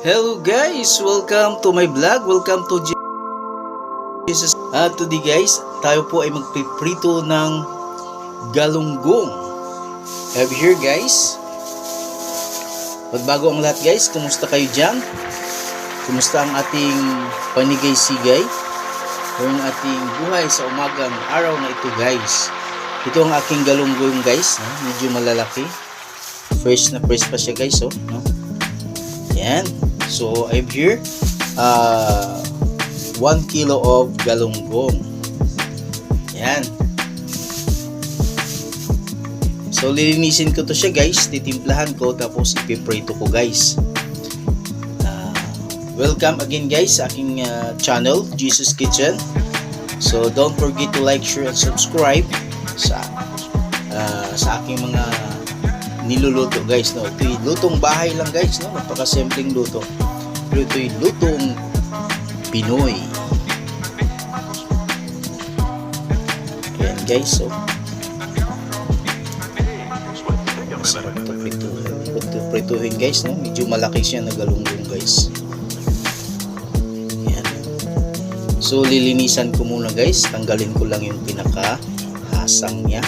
Hello guys! Welcome to my vlog. Welcome to Jesus. Today guys, tayo po ay magpiprito ng galunggong. Have here guys. Pagbago ang lahat guys, kumusta kayo dyan? Kumusta ang ating panigay-sigay? O ang ating buhay sa umagang araw na ito guys? Ito ang aking galunggong guys. Medyo malalaki. Fresh na fresh pa siya guys. No? Yan. So, I'm here. 1 kilo of galunggong. Yan. So, lilinisin ko to siya guys. Titimplahan ko tapos ipiprito ko guys. Welcome again guys sa aking channel, Jesus Kitchen. So, don't forget to like, share, and subscribe sa aking mga niluluto guys, no. Ito'y lutong bahay lang guys, no. Napakasimpleng luto. Pero ito'y lutong Pinoy. Ayan guys, so masarap ito prituhin. Ito prituhin guys, no. Medyo malaki siya na galunggong guys. Ayan. So lilinisan ko muna guys. Tanggalin ko lang yung pinaka-hasang niya.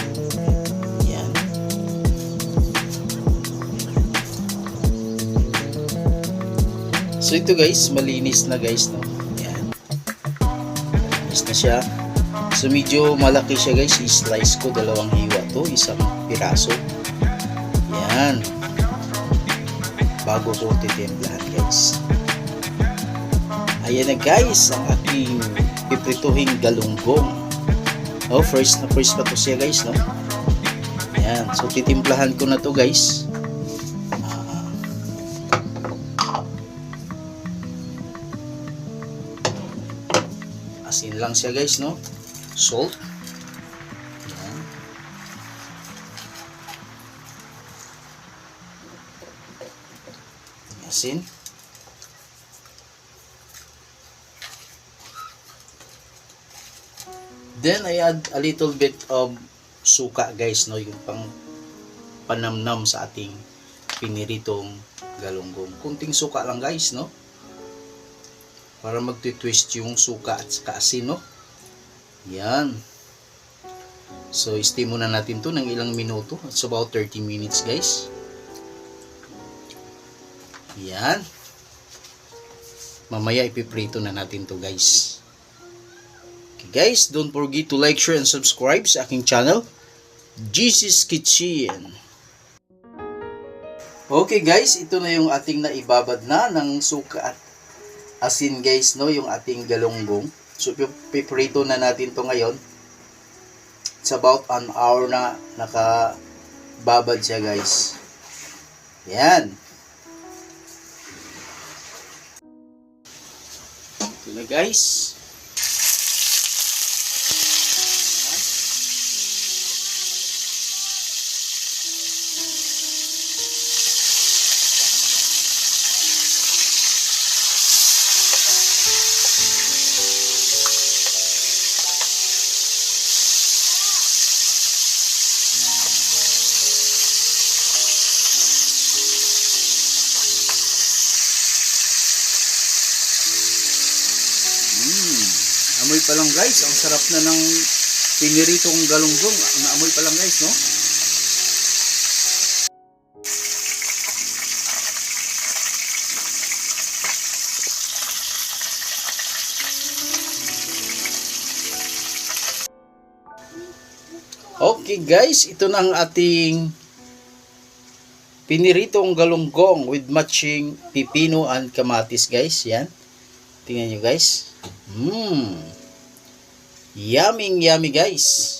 So ito guys, malinis na guys, no. Yan. Malinis na siya. So medyo malaki siya guys. I-slice ko, dalawang hiwa to, isang piraso. Yan. Bago ko titimplahan guys. Ayan na guys, ang aking piprituhing galunggong. Oh, first na first pa to siya guys, no. Yan. So titimplahan ko na to guys. Asin lang siya guys, no. Salt. Yan. Asin. Then I add a little bit of suka guys, no, yung panamnam sa ating piniritong galunggong. Kunting suka lang guys, no, para magti-twist yung suka at saka asin, no. Yan. So steam muna natin to ng ilang minuto. It's about 30 minutes guys. Yan. Mamaya ipiprito na natin to guys. Okay guys, don't forget to like, share, and subscribe sa aking channel, Jesus Kitchen. Okay guys, ito na yung ating naibabad na ng suka at asin guys, no, yung ating galunggong. So piprito na natin to ngayon. It's about an hour na nakababad siya guys. Yan. Ito na guys. Amoy pa lang guys, ang sarap na ng piniritong galunggong. Ang amoy pa lang guys, no. Okay guys, ito na ang ating piniritong galunggong with matching pipino and kamatis guys. Yan. Tingnan nyo guys. Yummy yummy guys.